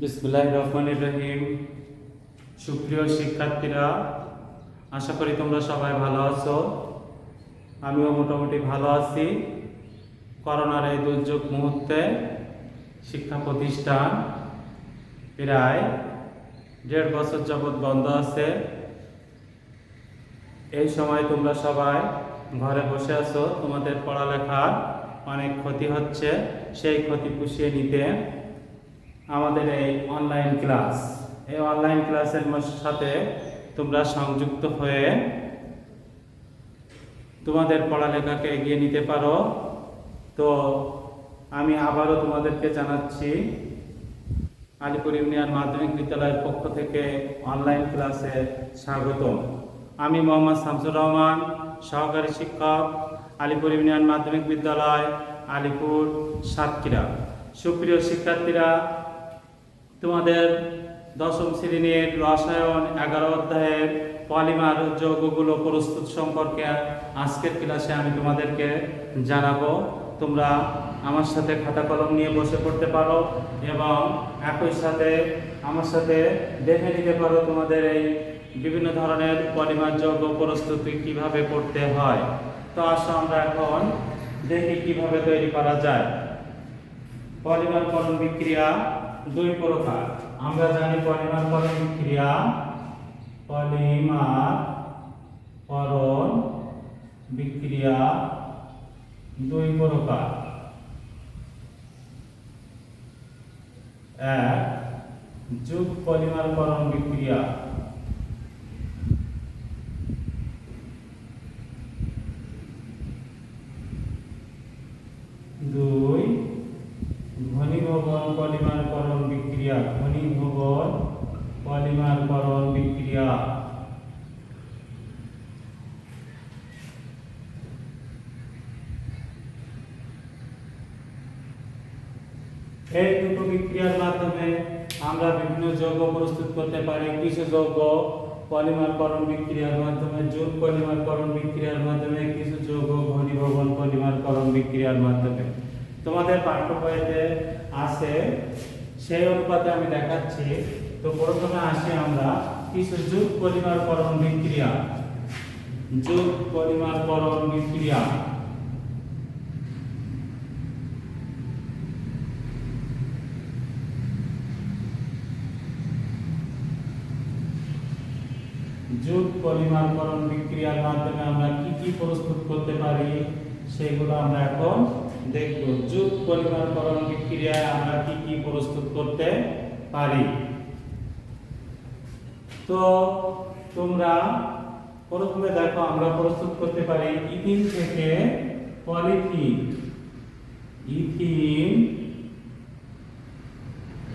বিসমিল্লাহির রহমানির রহিম। সুপ্রিয় শিক্ষার্থীরা, আশা করি তোমরা সবাই ভালো আছো। আমিও মোটামুটি ভালো আছি। করোনার এই দুর্যোগ মুহূর্তে শিক্ষা প্রতিষ্ঠান প্রায় 1.5 বছর যাবৎ বন্ধ আছে। এই সময় তোমরা সবাই ঘরে বসে আছো, তোমাদের পড়ালেখার অনেক ক্ষতি হচ্ছে। সেই ক্ষতি পুষিয়ে নিতে আমাদের এই অনলাইন ক্লাসের সাথে তোমরা সংযুক্ত হয়ে তোমাদের পড়ালেখাকে এগিয়ে নিতে পারো। তো আমি আবারও তোমাদেরকে জানাচ্ছি, আলিপুর ইউনিয়ন মাধ্যমিক বিদ্যালয়ের পক্ষ থেকে অনলাইন ক্লাসে স্বাগতম। আমি মোহাম্মদ শামসুর রহমান, সহকারী শিক্ষক, আলিপুর ইউনিয়ন মাধ্যমিক বিদ্যালয়, আলিপুর সাতক্ষীরা। সুপ্রিয় শিক্ষার্থীরা, তোমাদের দশম শ্রেণীর রসায়ন 11 অধ্যায়ের পলিমার যৌগগুলো প্রস্তুত সম্পর্কে আজকের ক্লাসে আমি তোমাদেরকে জানাবো। তোমরা আমার সাথে খাতা কলম নিয়ে বসে পড়তে পারো এবং একই সাথে আমার সাথে দেখে নিতে পারো তোমাদের এই বিভিন্ন ধরনের পলিমার যৌগ প্রস্তুতি কিভাবে করতে হয়। তো আসো আমরা এখন দেখি কিভাবে তৈরি করা যায়। পলিমারকরণ বিক্রিয়া 2 প্রকার। আমরা জানি পলিমারকরণ বিক্রিয়া, পলিমারকরণ বিক্রিয়া 2 প্রকার। এক, যুগ পলিমারকরণ বিক্রিয়া। দুই, ঘনীভবন পলিমারকরণ বিক্রিয়া। ঘনীভবন পলিমারকরণ বিক্রিয়া। এই দুটো বিক্রিয়ার মাধ্যমে আমরা বিভিন্ন যৌগ প্রস্তুত করতে পারি। কিছু যৌগ পলিমারকরণ বিক্রিয়ার মাধ্যমে, যৌগ পলিমারকরণ বিক্রিয়ার মাধ্যমে, কিছু যৌগ ঘনীভবন পলিমারকরণ বিক্রিয়ার মাধ্যমে। তোমাদের পাঠ্য বইতে আছে, সেই অনুপাতে আমি দেখাচ্ছি। তো প্রথমে আসি আমরা কিছু যৌগ পলিমারকরণ বিক্রিয়া। যৌগ পলিমারকরণ বিক্রিয়া। যৌগ পলিমারকরণ বিক্রিয়ার মাধ্যমে আমরা কি প্রস্তুত করতে পারি সেগুলো আমরা এখন দেখব। যৌগ পলিমারকরণ বিক্রিয়ায় আমরা কি প্রস্তুত করতে পারি। তো তোমরা প্রথমে দেখো, আমরা প্রস্তুত করতে পারি ইথিন থেকে পলিথিন। ইথিন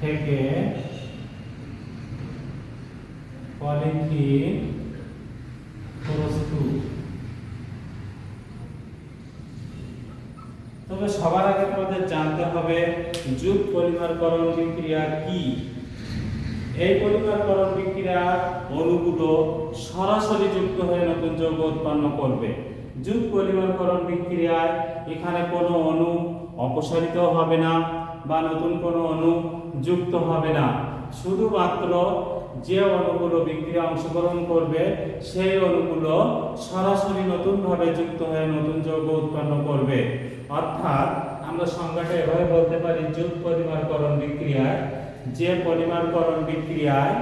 থেকে পলিথিন প্রস্তুত। তবে সবার আগে তোমাদের জানতে হবে যৌগ পলিমারকরণ বিক্রিয়া কি। এই পলিমারকরণ বিক্রিয়ার অণুগুলো সরাসরি যুক্ত হয়ে নতুন যৌগ উৎপন্ন করবে। যৌগ পলিমারকরণ বিক্রিয়ায় এখানে কোনো অণু অপসারিত হবে না বা নতুন কোনো অণু যুক্ত হবে না। শুধুমাত্র যে অণুগুলো বিক্রিয়া অংশগ্রহণ করবে সেই অণুগুলো সরাসরি নতুনভাবে যুক্ত হয়ে নতুন যৌগ উৎপন্ন করবে। অর্থাৎ আমরা সংজ্ঞাটা এভাবে বলতে পারি, যৌগ পলিমারকরণ বিক্রিয়ায় যে পলিমারকরণ বিক্রিয়ায়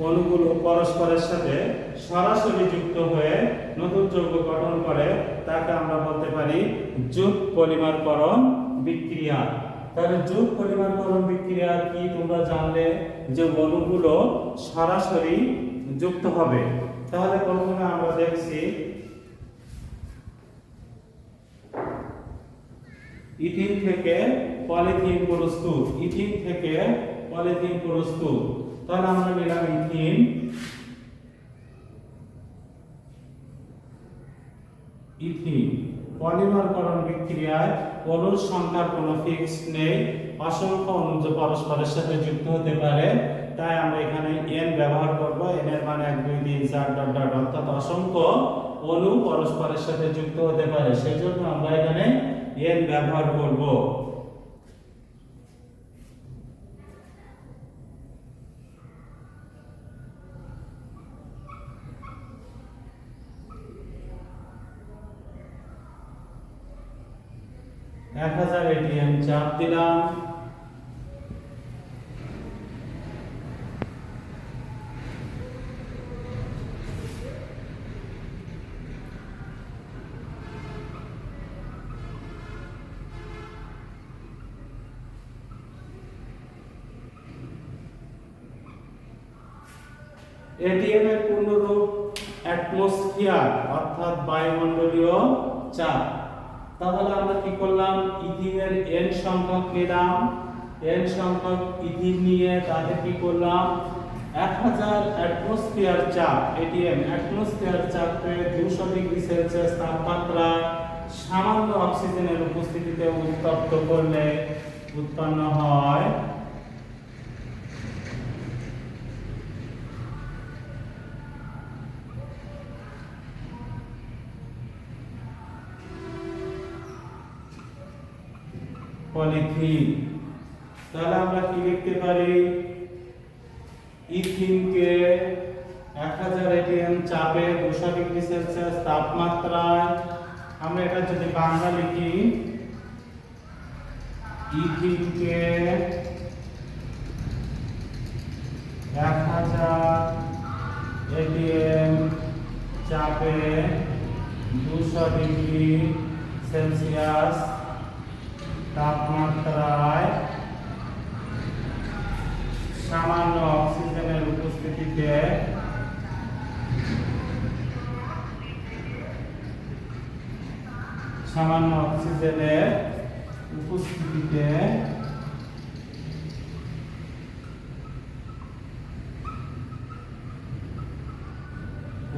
অণুগুলো পরস্পরের সাথে সরাসরি যুক্ত হয়ে নতুন যৌগ গঠন করে তাকে আমরা বলতে পারি যৌগ পলিমারকরণ বিক্রিয়া। তাহলে যৌগ পলিমারকরণ বিক্রিয়া কি তোমরা জানলে যে অণুগুলো সরাসরি যুক্ত হবে। তাহলে প্রথমে আমরা দেখছি ইথিন থেকে পলিথিন প্রস্তুত। ইথিন থেকে পলিথিন প্রস্তুত। তাহলে আমরা নিলাম ইথিন। ইথিন পলিমারকরণ বিক্রিয়ায় অণুর সংখ্যার কোনো ফিক্স নেই, অসংখ্য অণু পরস্পরের সাথে যুক্ত হতে পারে। তাই আমরা এখানে n ব্যবহার করব। n এর মান 1 2 3 4 ডট ডট, অর্থাৎ অসংখ্য অণু পরস্পরের সাথে যুক্ত হতে পারে। সেজন্য আমরা এখানে n ব্যবহার করব। 1000 atm চাপ দিলাম। এটিএম এর পূর্ণরূপ অ্যাটমসফিয়ার অর্থাৎ বায়ুমণ্ডলীয় চাপ। তাহলে আমরা কি করলাম, ইথিনের n সংখ্যক নিলাম, n সংখ্যক ইথিন নিয়ে তাতে কি করলাম 1000 অ্যাটমসফিয়ার চাপ, এটিএম অ্যাটমসফিয়ার চাপে 200 ডিগ্রি সেলসিয়াস তাপমাত্রায় সামান্য অক্সিজেনের উপস্থিতিতে উত্তপ্ত করলে উৎপন্ন হয় পলিথিন। তাহলে আমরা কি লিখতে পারি, ইথিনকে 1000 atm চাপে 200 ডিগ্রি সেলসিয়াস তাপমাত্রায়, আমরা এটা যদি বাংলা লিখি, ইথিনকে 1000 atm চাপে 200 ডিগ্রি সেলসিয়াস তাপমাত্রায় সামান্য অক্সিজেনের উপস্থিতিতে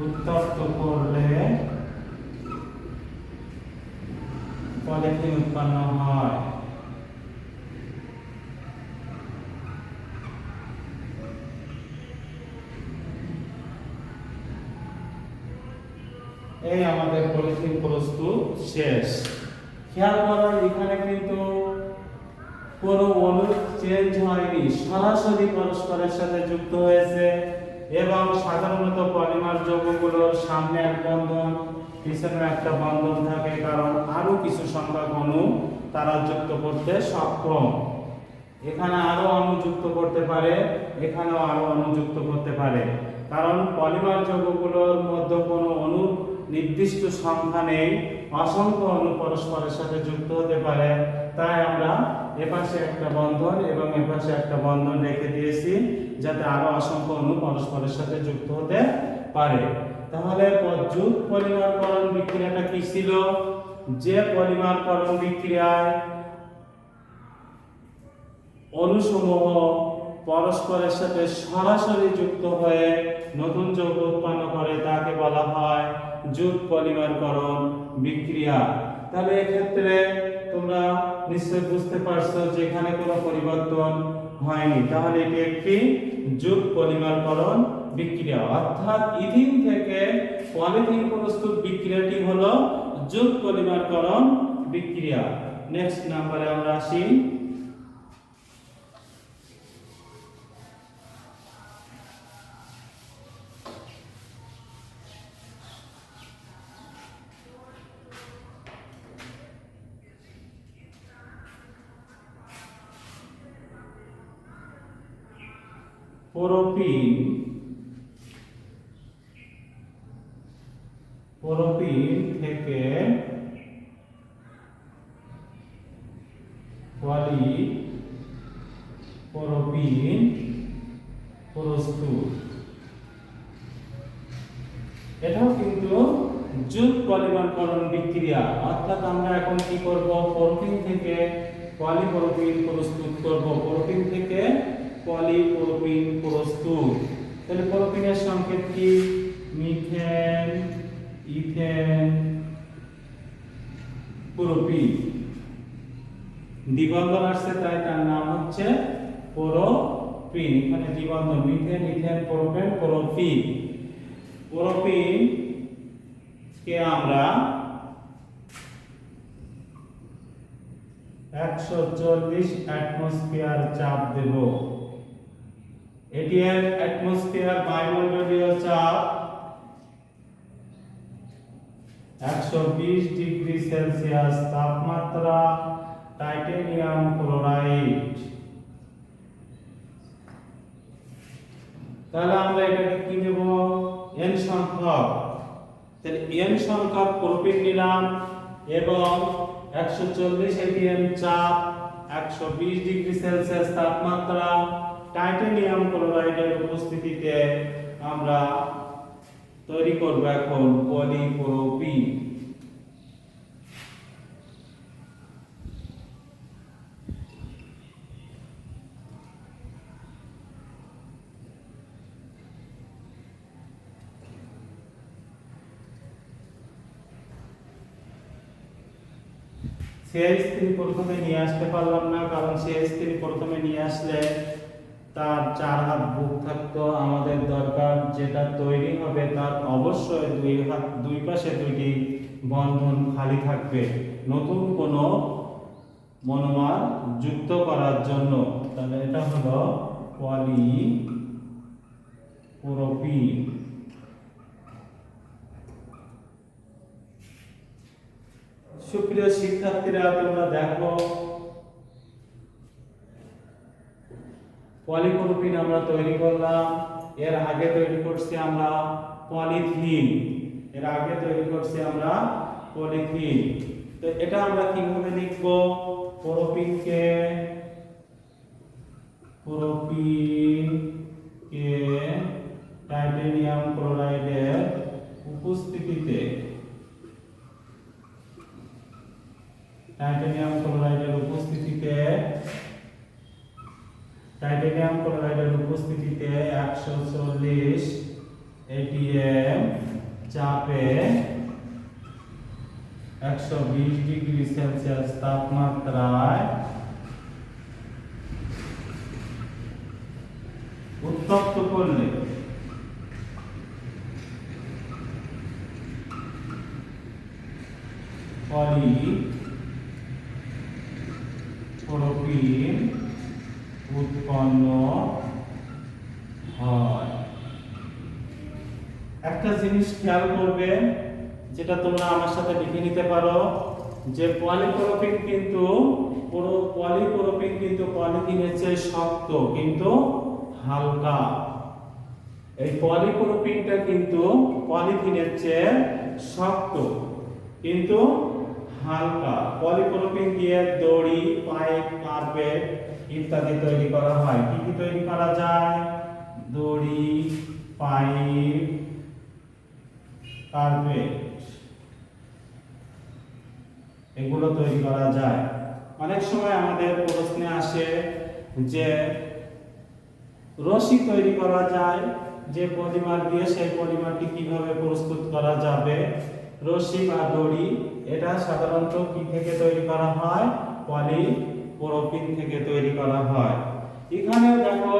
উত্তপ্ত করলে পলিথিন উৎপন্ন হয়। এই আমাদের পলিথিন প্রস্তুত শেষ। খেয়াল করার এখানে কিন্তু কোনো অণু চেঞ্জ হয়নি, সরাসরি পরস্পরের সাথে যুক্ত হয়েছে এবং সাধারণত পলিমার যৌগগুলোর সামনে এক বন্ধন, পিছনে একটা বন্ধন থাকে, কারণ আরো কিছু সংখ্যক অণু তারা যুক্ত করতে সক্ষম। এখানে আরো অণু যুক্ত করতে পারে, এখানেও আরো অণু যুক্ত করতে পারে, কারণ পলিমার যৌগগুলোর মধ্যে কোনো অণু নির্দিষ্ট সংখ্যা নেই, অসংখ্য অণু পরস্পরের সাথে যুক্ত হতে পারে। তাই আমরা এপাশে একটা বন্ধন এবং এপাশে একটা বন্ধন রেখে দিয়েছি, যাতে আরো অসংখ্য অণু পরস্পরের সাথে যুক্ত হতে পারে। তাহলে যুগ পলিমারকরণ বিক্রিয়াটা কি ছিল, যে পলিমারকরণ বিক্রিয়ায় অণুসমূহ পরস্পরের সাথে সরাসরি যুক্ত হয়ে নতুন যৌগ উৎপন্ন করে তাকে বলা হয় যুগ পলিমারকরণ বিক্রিয়া। তাহলে এক্ষেত্রে তোমরা নিশ্চয়ই বুঝতে পারছো যে এখানে কোনো পরিবর্তন হয়নি, তাহলে এটি একটি যুগ পলিমারকরণ বিক্রিয়া, অর্থাৎ ইথিন থেকে পলিথিন প্রস্তুত বিক্রিয়াটি হলো যুগ পলিমারকরণ বিক্রিয়া। নেক্সট নাম্বারে আমরা আসি। প্রোপিন থেকে পলিপ্রোপিন প্রস্তুত, এটাও কিন্তু যুগ পলিমারকরণ বিক্রিয়া। অর্থাৎ আমরা এখন কি করব, প্রোপিন থেকে পলিপ্রোপিন প্রস্তুত করব, প্রোপিন থেকে পলিপ্রোপিন প্রস্তুত। তাহলে প্রোপিনের সংকেত কি, মিথেন, ইথেন, প্রোপিন। দ্বিবন্ধন আসছে তাই তার নাম হচ্ছে প্রোপিন। এখানে দ্বিবন্ধন, methane, ethane, propane, propyne. Propyne কে আমরা 140 অ্যাটমসফিয়ার চাপ দেব। এটি এর অ্যাটমসফিয়ার বায়ুমণ্ডলীয় চাপ 120 ডিগ্রি সেলসিয়াস তাপমাত্রা টাইটানিয়াম ক্লোরাইড। তাহলে আমরা এটাকে কি নেব, n সংখ্যক। তাহলে n সংখ্যক প্রোপিন নিলাম এবং 140 atm চাপ, 120 ডিগ্রি সেলসিয়াস তাপমাত্রা, টাইটানিয়াম ক্লোরাইডের উপস্থিতিতে আমরা তৈরি করব এখন পলিপ্রোপিন। CH3 প্রথমে নিয়ে আসতে পারলাম না, কারণ CH3 প্রথমে নিয়ে আসলে তার 4 হাত বুক থাকতো। আমাদের দরকার যেটা তৈরি হবে তার অবশ্যই দুই পাশে দুইটি বন্ধন খালি থাকবে নতুন কোনো মনোমার যুক্ত করার জন্য। তাহলে এটা হলো পলিপ্রোপিন। সুপ্রিয় শিক্ষার্থীরা, তোমরা দেখো পলিপ্রোপিন আমরা তৈরি করলাম। এর আগে তৈরি করছি আমরা পলিথিন। তো এটা আমরা কিভাবে লিখব, প্রোপিনকে টাইটানিয়াম ক্লোরাইডের উপস্থিতিতে টাইটানিয়াম ক্লোরাইডের উপস্থিতিতে 140 atm চাপে 120 ডিগ্রি সেলসিয়াস তাপমাত্রায় উত্তপ্ত করলে পলিপ্রোপিন উৎপন্ন হয়। একটা জিনিস খেয়াল করবে, যেটা তোমরা আমার সাথে লিখে নিতে পারো, যে পলিপ্রোপিন কিন্তু পলিথিনের চেয়ে শক্ত কিন্তু হালকা। এই পলিপ্রোপিনটা কিন্তু পলিথিনের চেয়ে শক্ত কিন্তু হালকা। পলিপ্রোপিন দিয়ে দড়ি, পাইপ, কার্পেট ইত্যাদি তৈরি করা হয়। কি কি তৈরি করা যায়? দড়ি, পাইপ, কার্পেট, এগুলো তৈরি করা যায়। অনেক সময় আমাদের প্রশ্নে আসে যে রশি তৈরি করা যায়, যে পলিমার দিয়ে সেই পলিমারটি কিভাবে প্রস্তুত করা যাবে। রশি বা দড়ি এটা সাধারণত কি থেকে তৈরি করা হয়? পলিপ্রোপিন থেকে তৈরি করা হয়। এখানে দেখো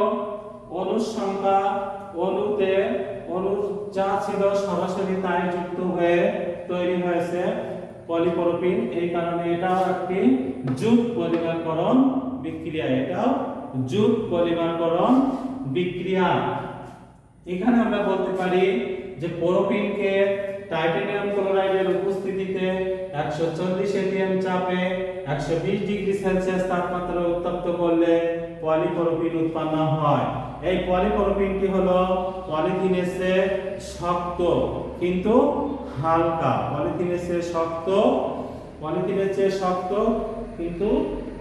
অণুর সংখ্যা, অণু যা ছিল সরাসরি তাই যুক্ত হয়ে তৈরি হয়েছে পলিপ্রোপিন। এই কারণে এটাও একটি জুট পলিমারকরণ বিক্রিয়া। এখানে আমরা বলতে পারি যে প্রোপিনকে টাইটানিয়াম ক্লোরাইডের উপস্থিতিতে 140 atm চাপে 120 ডিগ্রি সেলসিয়াস তাপমাত্রায় উত্তপ্ত করলে পলিপ্রোপিন উৎপন্ন হয়। এই পলিপ্রোপিনটি হলো পলিথিনের চেয়ে শক্ত কিন্তু হালকা। পলিথিনের চেয়ে শক্ত কিন্তু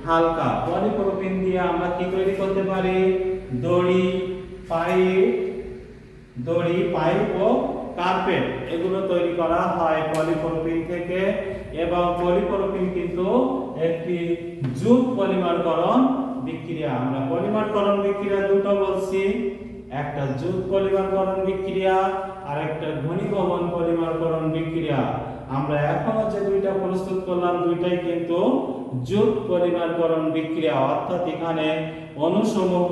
হালকা। পলিপ্রোপিন দিয়ে আমরা কি তৈরি করতে পারি? দড়ি, পাইপ ও কার্পেট, এগুলো তৈরি করা হয় পলিপ্রোপিন থেকে। এবং পলিপ্রোপিন কিন্তু একটি জুট পলিমারকরণ বিক্রিয়া। আমরা পলিমারকরণ বিক্রিয়া দুটো বলছি, একটা জুট পলিমারকরণ বিক্রিয়া আর একটা ঘনীভবন পলিমারকরণ বিক্রিয়া। আমরা এখনো যে দুইটা প্রস্তুত করলাম দুইটাই কিন্তু জুট পলিমারকরণ বিক্রিয়া, অর্থাৎ এখানে অণুসমূহ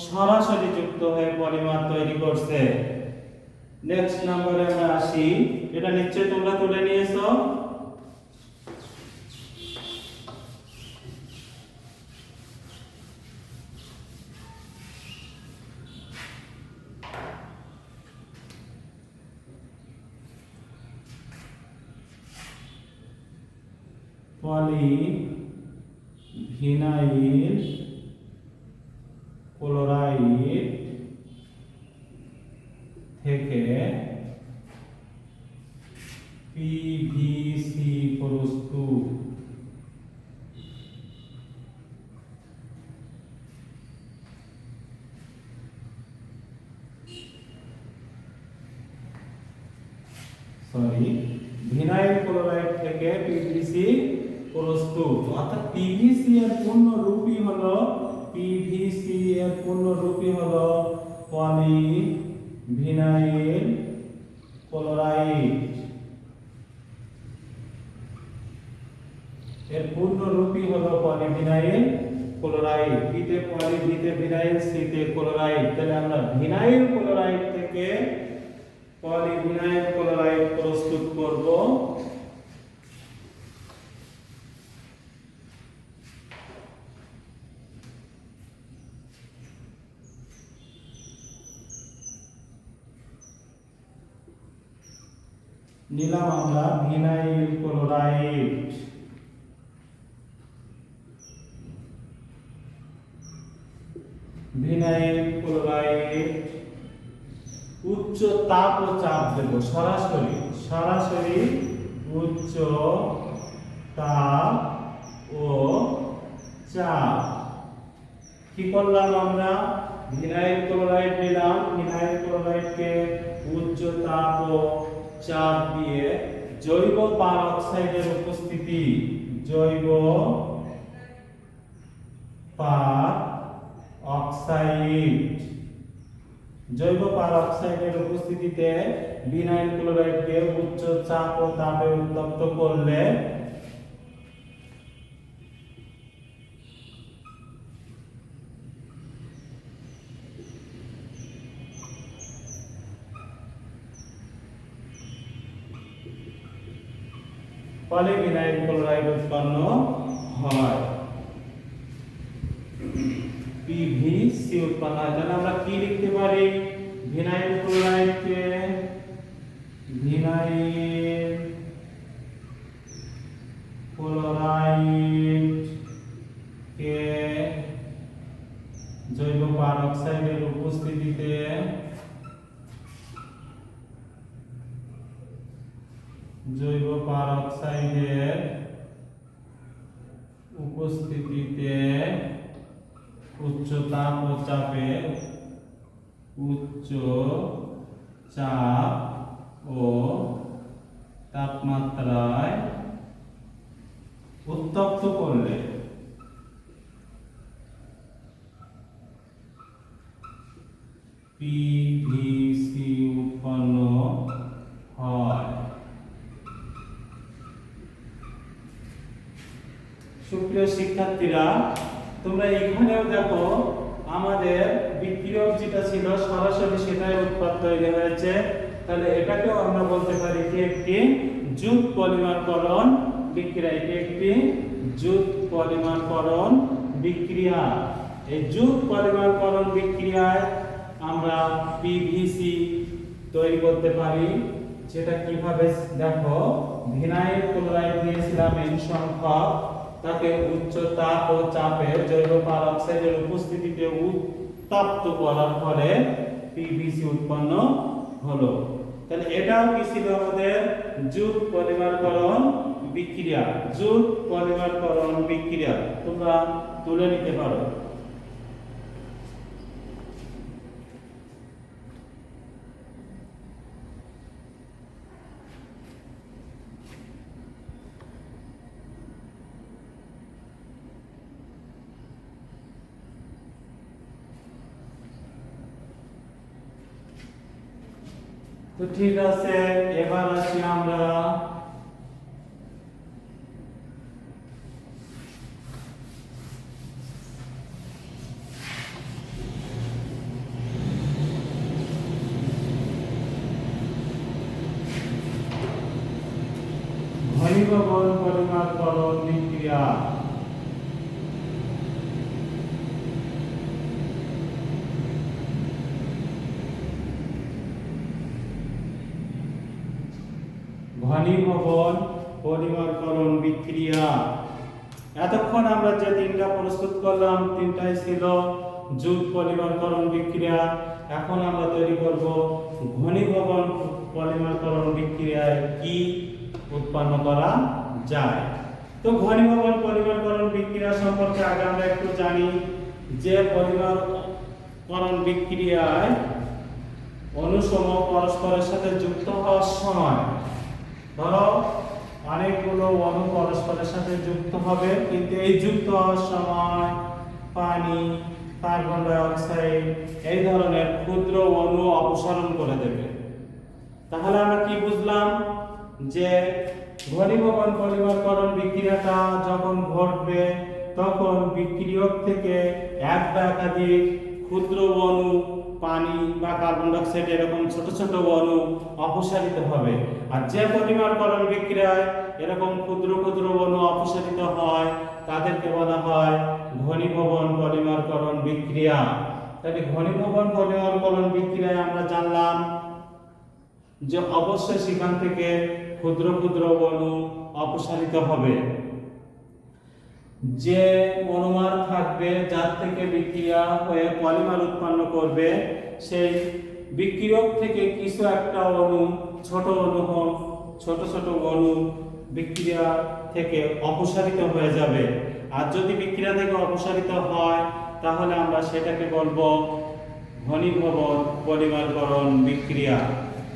সরাসরি যুক্ত হয়ে পলিমার তৈরি করছে। নেক্সট নম্বরে আমরা আসি, এটা নিশ্চয়ই তোমরা তুলে নিয়েছো। ভিনাইল ক্লোরাইড থেকে পিভিসি প্রস্তুত। ভিনাইল ক্লোরাইড থেকে পিভিসি প্রস্তুত। অর্থাৎ পিভিসি এর পূর্ণ রূপই হলো পলি ভিনাইল ক্লোরাইড। এর পূর্ণ রূপই হলো পলিভিনাইল ক্লোরাইড। পিতে পলি, বিতে ভিনাইল, সিতে ক্লোরাইড। তাহলে আমরা ভিনাইল ক্লোরাইড থেকে পলিভিনাইল ক্লোরাইড প্রস্তুত করব। নিলাম আমরা ভিনাইল ক্লোরাইড। ভিনাইল ক্লোরাইড উচ্চ তাপ ও চাপ দেব। সরাসরি উচ্চ তাপ ও চাপ। কি করলাম আমরা? ভিনাইল ক্লোরাইড নিলাম, ভিনাইল ক্লোরাইডকে উচ্চ তাপ ও চাপ দিয়ে জৈব পারঅক্সাইডের উপস্থিতি, জৈব পারঅক্সাইডের উপস্থিতিতে ভিনাইল ক্লোরাইডকে উচ্চ চাপ ও তাপে উত্তপ্ত করলে পলিভিনাইল ক্লোরাইড উৎপন্ন হয়, পিভিসি উৎপন্ন হয়। তাহলে আমরা কি লিখতে পারি? ভিনাইল ক্লোরাইডকে জৈব পারঅক্সাইডের উপস্থিতিতে উচ্চ চাপ ও তাপমাত্রায় উত্তপ্ত করলে পিভিসি উৎপন্ন হয়। সুপ্রিয় শিক্ষার্থীরা, তোমরা এখানেও দেখো আমাদের বিক্রিয়ক যেটা ছিল সরাসরি সেটাই উৎপাদ তৈরি হয়েছে। তাহলে এটাকেও আমরা বলতে পারি কি একটি যুত পলিমারকরণ বিক্রিয়া। এটি একটি যুত পলিমারকরণ বিক্রিয়া। এই যুত পলিমারকরণ বিক্রিয়ায় আমরা পিভিসি তৈরি করতে পারি। সেটা কিভাবে দেখো, ভিনাইল ক্লোরাইড নিয়েছিলাম n সংখ্যক, তাকে উচ্চ তাপ ও চাপে জৈব পারঅক্সাইডের উপস্থিতিতে উত্তপ্ত করার ফলে পিভিসি উৎপন্ন হলো। তাহলে এটাও কি ছিল আমাদের যুত পলিমারকরণ বিক্রিয়া। যুত পলিমারকরণ বিক্রিয়া তোমরা তুলে নিতে পারো। তো ঠিক আছে, এবার আসি আমরা ঘনীভবন পলিমারকরণ বিক্রিয়া। ঘনীভবন পলিমারকরণ বিক্রিয়া। এতক্ষণ আমরা যে তিনটা প্রস্তুত করলাম তিনটাই ছিল জুট পলিমারকরণ বিক্রিয়া। এখন আমরা তৈরি করব ঘনীভবন পলিমারকরণ বিক্রিয়ায় কি উৎপন্ন করা যায়। তো ঘনীভবন পলিমারকরণ বিক্রিয়া সম্পর্কে আগে আমরা একটু জানি যে পলিমারকরণ বিক্রিয়ায় অনুসমূহ পরস্পরের সাথে যুক্ত হওয়ার সময় ধরো অনেকগুলো অণু পরস্পরের সাথে যুক্ত হবে, কিন্তু এই যুক্ত হওয়ার সময় পানি, কার্বন ডাই অক্সাইড এই ধরনের ক্ষুদ্র অণু অপসারণ করে দেবে। তাহলে আমরা কি বুঝলাম যে ঘনীভবন পলিমারকরণ বিক্রিয়াটা যখন ঘটবে তখন বিক্রিয়ক থেকে এক বা একাধিক ক্ষুদ্র অণু পানি বা কার্বন ডাই অক্সাইড এরকম ছোট ছোট অণু অপসারিত হবে। আর যে পলিমারকরণ বিক্রিয়ায় এরকম ক্ষুদ্র ক্ষুদ্র অণু অপসারিত হয় তাদেরকে বলা হয় ঘনীভবন পলিমারকরণ বিক্রিয়া। তাহলে ঘনীভবন পলিমারকরণ বিক্রিয়ায় আমরা জানলাম যে অবশ্যই সেখান থেকে ক্ষুদ্র ক্ষুদ্র অণু অপসারিত হবে। যে মনোমার থাকবে যার থেকে বিক্রিয়া হয়ে পলিমার উৎপন্ন করবে সেই বিক্রিয়ক থেকে কিছু একটা অণু ছোট অণু হোক ছোট ছোট অণু বিক্রিয়া থেকে অপসারিত হয়ে যাবে। আর যদি বিক্রিয়া থেকে অপসারিত হয় তাহলে আমরা সেটাকে বলবো ঘনীভবন পলিমারকরণ বিক্রিয়া।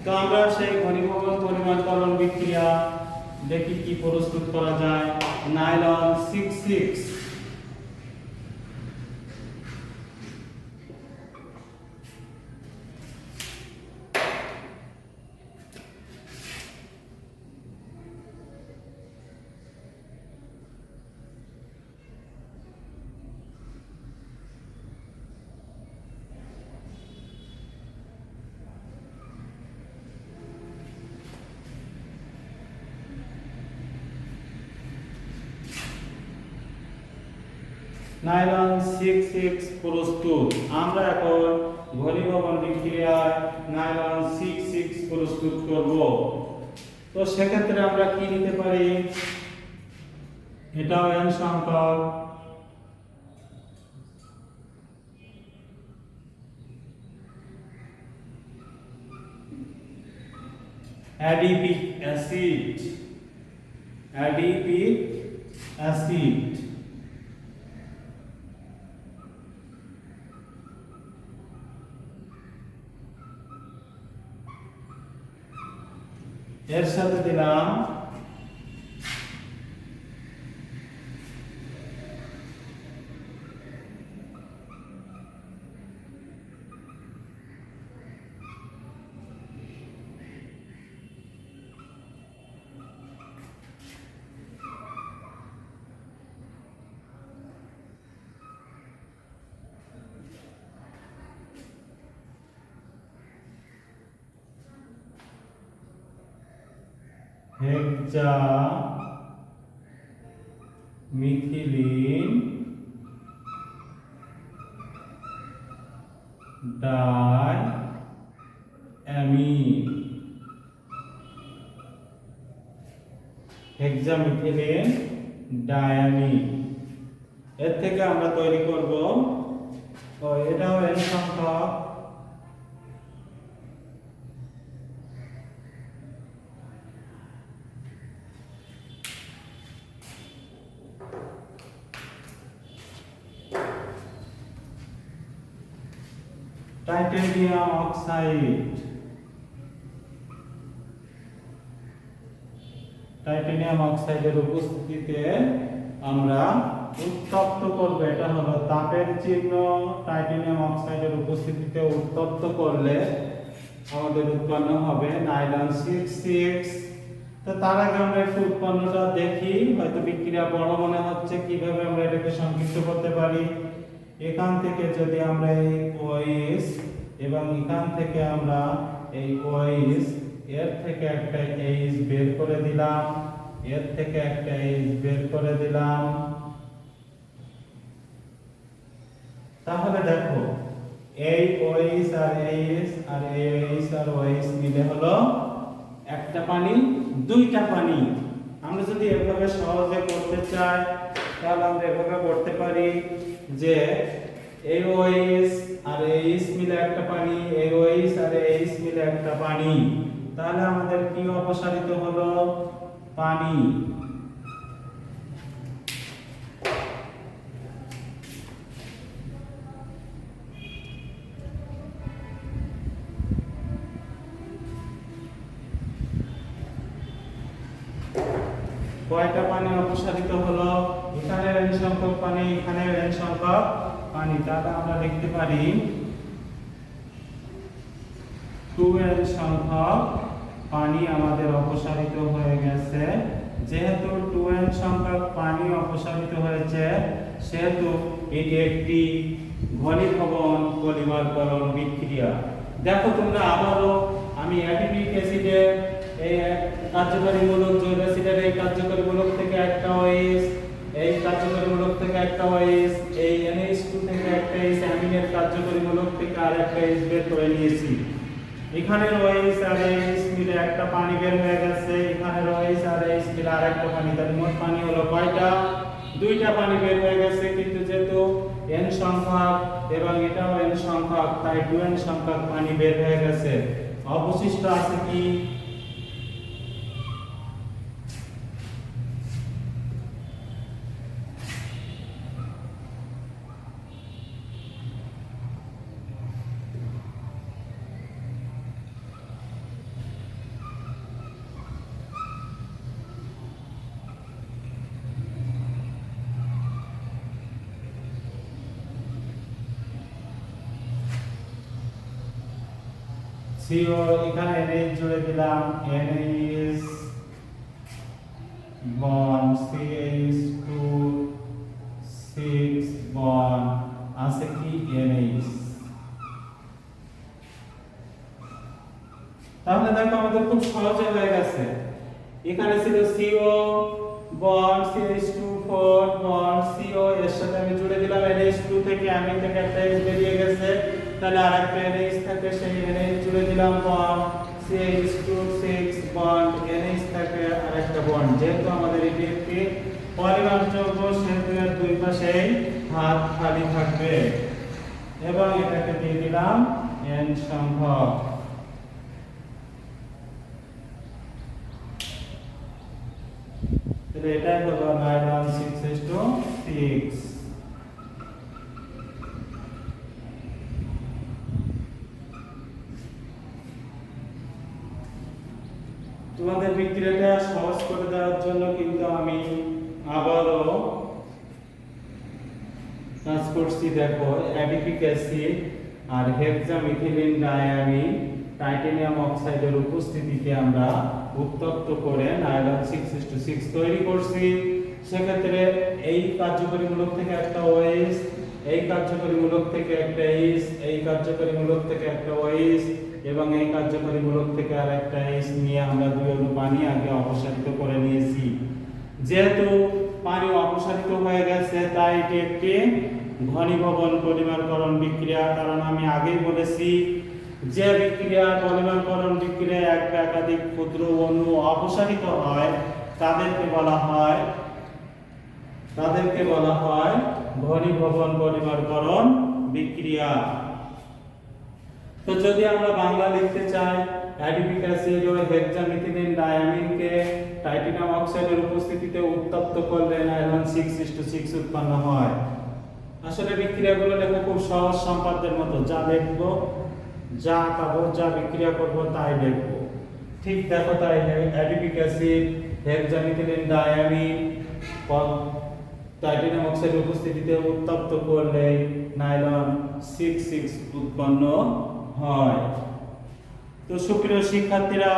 তো আমরা সেই ঘনীভবন পলিমারকরণ বিক্রিয়া দেখি কি প্রস্তুত করা যায়। নাইলন 66 নাইলন 66 প্রস্তুত। আমরা এখন ঘনীভবন বিক্রিয়ায় নাইলন 66 প্রস্তুত করব। তো সেক্ষেত্রে আমরা কি নিতে পারি, এটাও n সংখ্যক, অ্যাডিপিক অ্যাসিড, অ্যাডিপিক অ্যাসিড এর সাথে দিলাম হেক্সামিথিলিন ডাইঅ্যামিন। হেক্সামিথিলিন ডাইঅ্যামিন এর থেকে আমরা তৈরি করব, তো এটাও n সংখ্যক, টাইটেনিয়াম অক্সাইড। টাইটেনিয়াম অক্সাইডের উপস্থিতিতে আমরা উত্তপ্ত করব, এটা হলো তাপের চিহ্ন। টাইটেনিয়াম অক্সাইডের উপস্থিতিতে উত্তপ্ত করলে আমাদের উৎপন্ন হবে নাইলন 66। তো তার আগে আমরা একটু উৎপন্নটা দেখি, হয়তো বিক্রিয়া বড় মনে হচ্ছে, কিভাবে আমরা এটাকে সংক্ষিপ্ত করতে পারি। এখান থেকে যদি আমরা এই OH এবং এখান থেকে আমরা এই OH এর থেকে একটা H বের করে দিলাম, এর থেকে একটা H বের করে দিলাম, তাহলে দেখো এই OH আর H আর এই OH আর OH মিলে হলো একটা পানি, দুইটা পানি। আমরা যদি এভাবে সহজে করতে চাই তাহলে আমরা এভাবে করতে পারি যে AOH আর AH মিলে একটা পানি, AOH আর AH মিলে একটা পানি, তাহলে আমাদের কি অপসারিত হলো? পানি। কয়টা পানি অপসারিত হলো? এখানে n সংখ্যক পানি, এখানে n সংখ্যক পানি, তাহলে আমরা লিখতে পারি 2n সংখ্যক পানি আমাদের অপসারিত হয়ে গেছে। যেহেতু 2n সংখ্যক পানি অপসারিত হয়েছে, সেহেতু এটি একটি ঘনীভবন পলিমারকরণ বিক্রিয়া। দেখো তোমরা আবারও আমি অ্যাডিপিক অ্যাসিডের এই কার্যকরী মূলক, জৈব অ্যাসিডের এই কার্যকরী মূলক থেকে একটা OH, এই কার্যকরী মূলক থেকে একটা OH, এই NH2 থেকে একটা H, অ্যামিনের কার্যকরী মূলক থেকে আরেকটা H বের করে নিয়েছি। এখানে OH আর H মিলে একটা পানি বের হয়ে গেছে, এখানে OH আর H মিলে আরেকটা পানি, তাহলে মোট পানি হলো কয়টা? দুইটা পানি বের হয়ে গেছে, কিন্তু যেহেতু n সংখ্যক এবং এটাও n সংখ্যক, তাই 2n সংখ্যক পানি বের হয়ে গেছে। অবশিষ্ট আছে কি? CO, এখানে NH জুড়ে দিলাম, NH বন্ড, CH2 6 বন্ড, আছে কি? NH। তাহলে দেখো আমাদের খুব সহজে হয়ে গেছে। এখানে ছিল CO bond, CH2 4 bond, CO এর সাথে আমি জুড়ে দিলাম NH2 থেকে, অ্যামিন থেকে একটা H বেরিয়ে গেছে, তাহলে আরেকটা NH থেকে সেই NH জুড়ে দিলাম বন্ড, CH2 6 বন্ড, NH থেকে আরেকটা বন্ড। যেহেতু আমাদের এটি একটি পলিমার যৌগ, সেহেতু এর দুই পাশেই হাত খালি থাকবে এবং এটাকে দিয়ে দিলাম n সংখ্যক। তাহলে এটাই হলো 916:6। তোমাদের বিক্রিয়াটা সহজ করে দেওয়ার জন্য কিন্তু আমি আবারও কাজ করছি। দেখো, অ্যাডিপিক অ্যাসিড আর হেক্সামিথিলিন ডাইয়ামিন টাইটানিয়াম অক্সাইডের উপস্থিতিতে আমরা উত্তপ্ত করে নাইলন 6:6 তৈরি করছি। সেক্ষেত্রে এই কার্যকরী মূলক থেকে একটা OH, এই কার্যকরী মূলক থেকে একটা H, এই কার্যকরী মূলক থেকে একটা OH এবং এই কার্যকরী মূলক থেকে আরেকটা H নিয়ে আমরা দুই অণু পানি আগে অপসারিত করে নিয়েছি। যেহেতু পানি অপসারিত হয়ে গেছে, তাই এটি একটি ঘনীভবন পলিমারকরণ বিক্রিয়া। কারণ আমি আগেই বলেছি যে বিক্রিয়া পলিমারকরণ বিক্রিয়ায় এক বা একাধিক ক্ষুদ্র অণু অপসারিত হয় তাদেরকে বলা হয় ঘনীভবন পলিমারকরণ বিক্রিয়া। তো যদি আমরা বাংলা লিখতে চাই, অ্যাডিপিক অ্যাসিড ও হেক্সামিথিলিন ডাইয়ামিনকে টাইটানিয়াম অক্সাইডের উপস্থিতিতে উত্তপ্ত করলে নাইলন 6:6 উৎপন্ন হয়। আসলে বিক্রিয়াগুলো লেখা খুব সহজ সম্পাদ্যের মতো, যা লিখবো, যা আঁকাবো, যা বিক্রিয়া করব তাই লিখবো। ঠিক দেখো, তাই adipic acid hexamethylene diamine titanium অক্সাইডের উপস্থিতিতে উত্তপ্ত করলে নাইলন 6:6 উৎপন্ন হয়। তো সুপ্রিয় শিক্ষার্থীরা,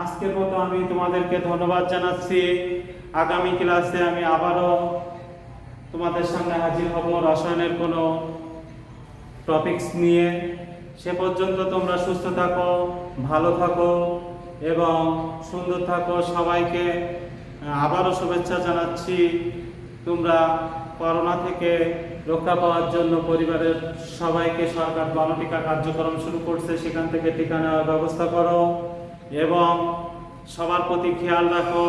আজকের মতো আমি তোমাদেরকে ধন্যবাদ জানাচ্ছি। আগামী ক্লাসে আমি আবারও তোমাদের সামনে হাজির হব রসায়নের কোনো টপিকস নিয়ে। সে পর্যন্ত তোমরা সুস্থ থাকো, ভালো থাকো এবং সুন্দর থাকো। সবাইকে আবারও শুভেচ্ছা জানাচ্ছি। তোমরা করোনা থেকে রক্ষা পাওয়ার জন্য পরিবারের সবাইকে সরকার গণটিকা কার্যক্রম শুরু করছে, সেখান থেকে টিকা নেওয়ার ব্যবস্থা করো এবং সবার প্রতি খেয়াল রাখো,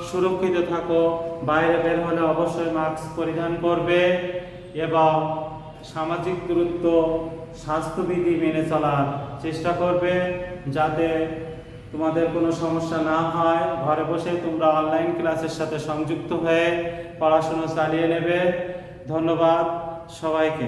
সুরক্ষিত থাকো, বাইরে বের হলে অবশ্যই মাস্ক পরিধান করবে এবং সামাজিক দূরত্ব স্বাস্থ্যবিধি মেনে চলার চেষ্টা করবে যাতে তোমাদের কোনো সমস্যা না হয়। ঘরে বসে তোমরা অনলাইন ক্লাসের সাথে সংযুক্ত হয়ে পড়াশোনা চালিয়ে নেবে। ধন্যবাদ সবাইকে।